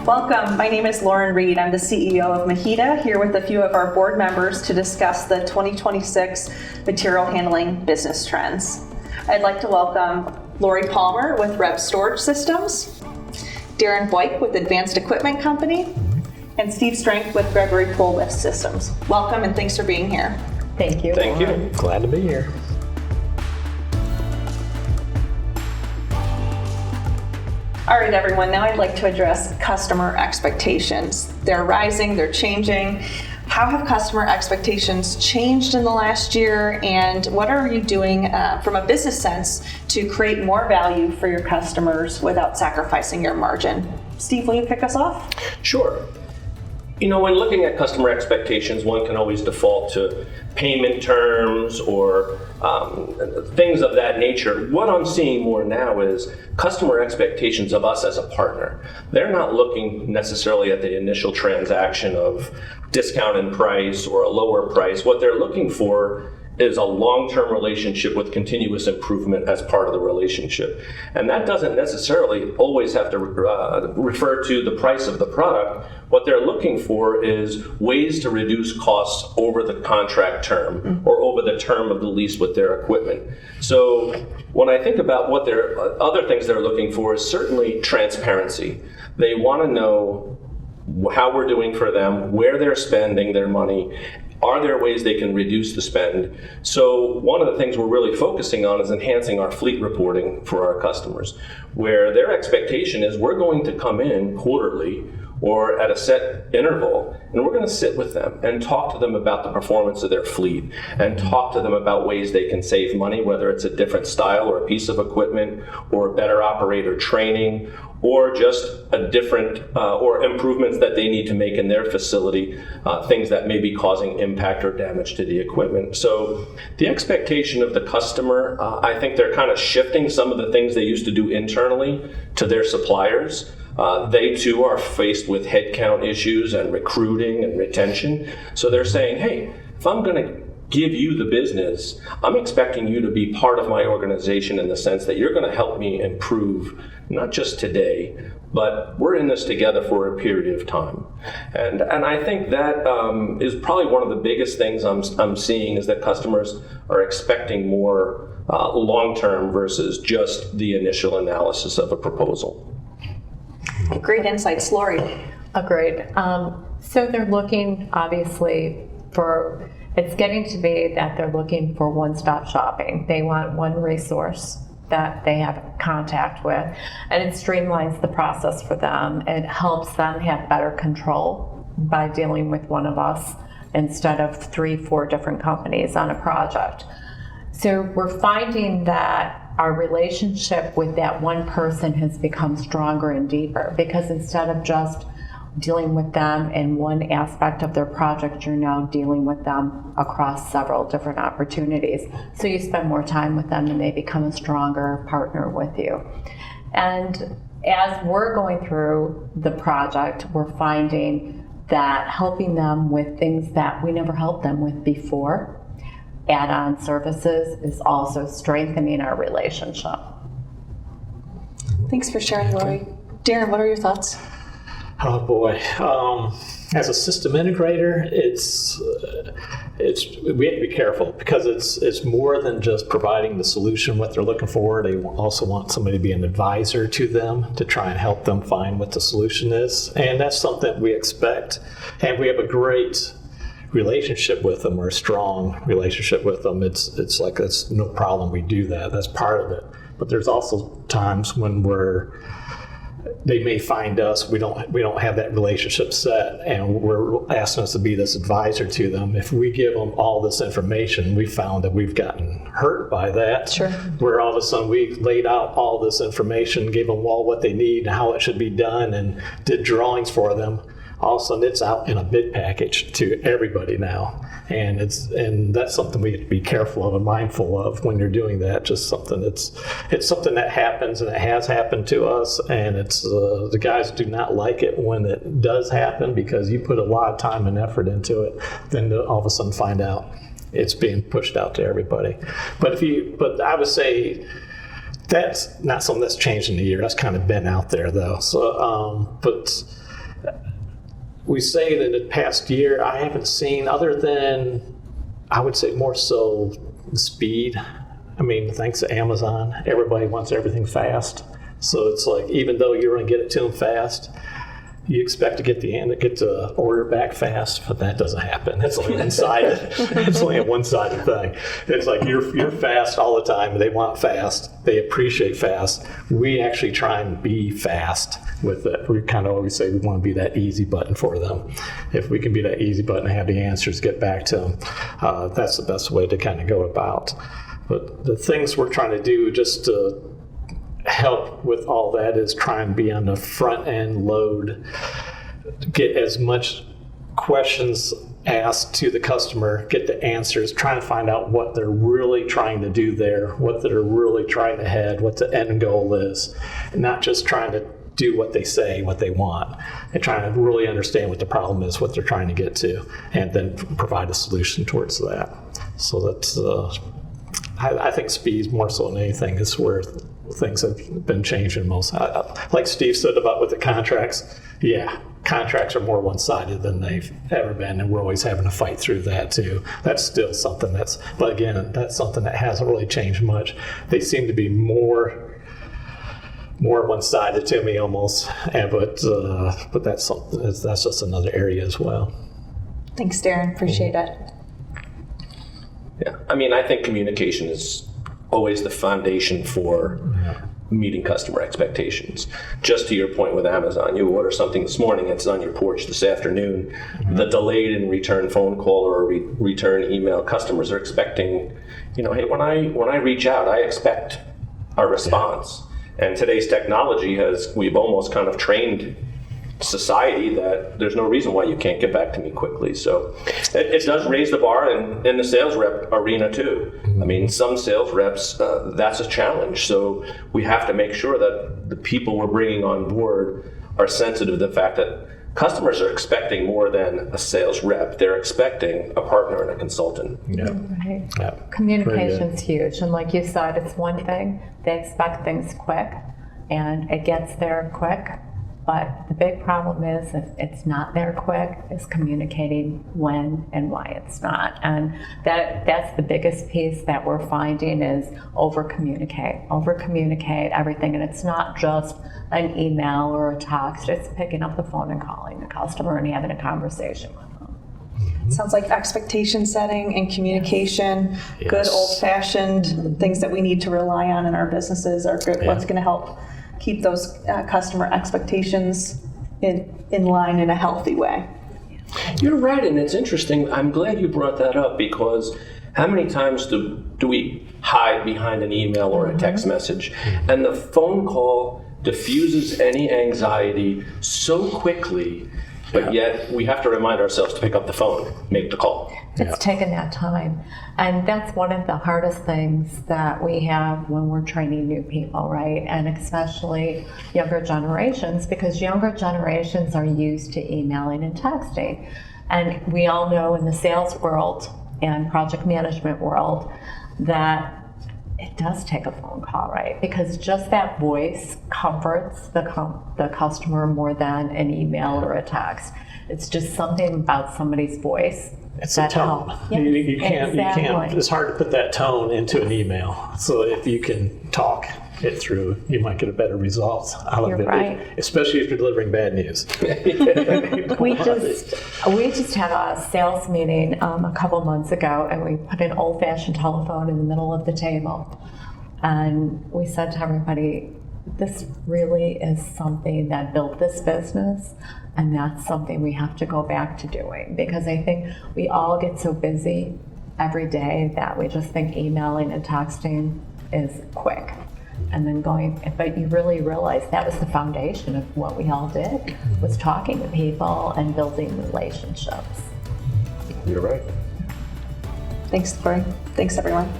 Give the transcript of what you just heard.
Welcome. My name is Lauren Reed. I'm the CEO of MHEDA, here with a few of our board members to discuss the 2026 material handling business trends. I'd like to welcome Lori Palmer with Rev Storage Systems, Darren Boyk with Advanced Equipment Company, and Steve Strength with Gregory Pull Lift Systems. Welcome and thanks for being here. Thank you. Thank you. Glad to be here. All right, everyone, now I'd like to address customer expectations. They're rising, they're changing. How have customer expectations changed in the last year, and what are you doing from a business sense to create more value for your customers without sacrificing your margin? Steve, will you kick us off? Sure. You know, when looking at customer expectations, one can always default to payment terms or things of that nature. What I'm seeing more now is customer expectations of us as a partner. They're not looking necessarily at the initial transaction of discount in price or a lower price. What they're looking for is a long-term relationship with continuous improvement as part of the relationship. And that doesn't necessarily always have to refer to the price of the product. What they're looking for is ways to reduce costs over the contract term or over the term of the lease with their equipment. So when I think about what other things they're looking for is certainly transparency. They want to know how we're doing for them, where they're spending their money. Are there ways they can reduce the spend? So one of the things we're really focusing on is enhancing our fleet reporting for our customers, where their expectation is we're going to come in quarterly or at a set interval, and we're going to sit with them and talk to them about the performance of their fleet and talk to them about ways they can save money, whether it's a different style or a piece of equipment or better operator training or just a different or improvements that they need to make in their facility, things that may be causing impact or damage to the equipment. So the expectation of the customer, I think they're kind of shifting some of the things they used to do internally to their suppliers. They too are faced with headcount issues and recruiting and retention. So they're saying, hey, if I'm going to give you the business, I'm expecting you to be part of my organization in the sense that you're going to help me improve, not just today, but we're in this together for a period of time. And I think that is probably one of the biggest things I'm seeing is that customers are expecting more long-term versus just the initial analysis of a proposal. Great insights, Lori. Agreed. So they're looking, obviously, for, it's getting to be that they're looking for one-stop shopping. They want one resource that they have contact with, and it streamlines the process for them. It helps them have better control by dealing with one of us instead of 3-4 different companies on a project. So we're finding that our relationship with that one person has become stronger and deeper, because instead of just dealing with them in one aspect of their project, you're now dealing with them across several different opportunities. So you spend more time with them and they become a stronger partner with you. And as we're going through the project, we're finding that helping them with things that we never helped them with before, add-on services, is also strengthening our relationship. Thanks for sharing, Lori. Darren, what are your thoughts? Oh boy, as a system integrator, we have to be careful because it's more than just providing the solution, what they're looking for. They also want somebody to be an advisor to them to try and help them find what the solution is, and that's something we expect. And we have a great relationship with them, or a strong relationship with them. It's like it's no problem. We do that. That's part of it. But there's also times when they may find us, we don't have that relationship set, and we're asking us to be this advisor to them. If we give them all this information, we found that we've gotten hurt by that. Sure. Where all of a sudden we laid out all this information, gave them all what they need and how it should be done, and did drawings for them. All of a sudden it's out in a bid package to everybody now. And that's something we have to be careful of and mindful of when you're doing that. Just something it's something that happens, and it has happened to us, and it's the guys do not like it when it does happen, because you put a lot of time and effort into it, then to all of a sudden find out it's being pushed out to everybody. But I would say that's not something that's changed in a year. That's kind of been out there though. So but we say that in the past year, I haven't seen, other than, I would say more so speed. I mean, thanks to Amazon, everybody wants everything fast. So it's like, even though you're going to get it to them fast, you expect to get the order back fast, but that doesn't happen. It's only one-sided. It's only a one-sided thing. It's like you're fast all the time, and they want fast. They appreciate fast. We actually try and be fast with it. We kind of always say we want to be that easy button for them. If we can be that easy button and have the answers get back to them, that's the best way to kind of go about. But the things we're trying to do just to help with all that is try and be on the front end load, get as much questions asked to the customer, get the answers, trying to find out what they're really trying to do there, what they're really trying to head, what the end goal is, and not just trying to do what they say, what they want, and trying to really understand what the problem is, what they're trying to get to, and then provide a solution towards that. So that's, I think speed more so than anything is where things have been changing most. Like Steve said about with the contracts, yeah, contracts are more one-sided than they've ever been, and we're always having to fight through that too. That's still something but again, that's something that hasn't really changed much. They seem to be more one-sided to me almost, but that's something, that's just another area as well. Thanks, Darren. Appreciate it. Yeah, I mean, I think communication is always the foundation for meeting customer expectations. Just to your point with Amazon, you order something this morning, it's on your porch this afternoon. The delayed in return phone call or return email, customers are expecting, hey, when I reach out, I expect a response. And today's technology we've almost kind of trained society that there's no reason why you can't get back to me quickly. So it does raise the bar in the sales rep arena too. I mean, some sales reps, that's a challenge. So we have to make sure that the people we're bringing on board are sensitive to the fact that customers are expecting more than a sales rep. They're expecting a partner and a consultant. Yeah. Right. Yeah. Communication's huge, and like you said, it's one thing. They expect things quick, and it gets there quick. But the big problem is, if it's not there quick, is communicating when and why it's not. And that's the biggest piece that we're finding is over-communicate everything. And it's not just an email or a text, it's picking up the phone and calling the customer and having a conversation with them. Sounds like expectation setting and communication, Yes. good old-fashioned things that we need to rely on in our businesses are good. What's going to help keep those customer expectations in line in a healthy way. You're right, and it's interesting. I'm glad you brought that up, because how many times do we hide behind an email or a text message, and the phone call diffuses any anxiety so quickly, but yet we have to remind ourselves to pick up the phone, make the call. It's taken that time. And that's one of the hardest things that we have when we're training new people, right? And especially younger generations, because younger generations are used to emailing and texting. And we all know in the sales world and project management world that it does take a phone call, right? Because just that voice comforts the customer more than an email or a text. It's just something about somebody's voice. It's a tone. Yeah, You can't. exactly. It's hard to put that tone into an email. So if you can talk it through, you might get a better result out of You're it. right. Especially if you're delivering bad news. We just had a sales meeting a couple months ago, and we put an old-fashioned telephone in the middle of the table, and we said to everybody, this really is something that built this business, and that's something we have to go back to doing, because I think we all get so busy every day that we just think emailing and texting is quick. And then but you really realize that was the foundation of what we all did, was talking to people and building relationships. You're right. Thanks, Lori. Thanks, everyone.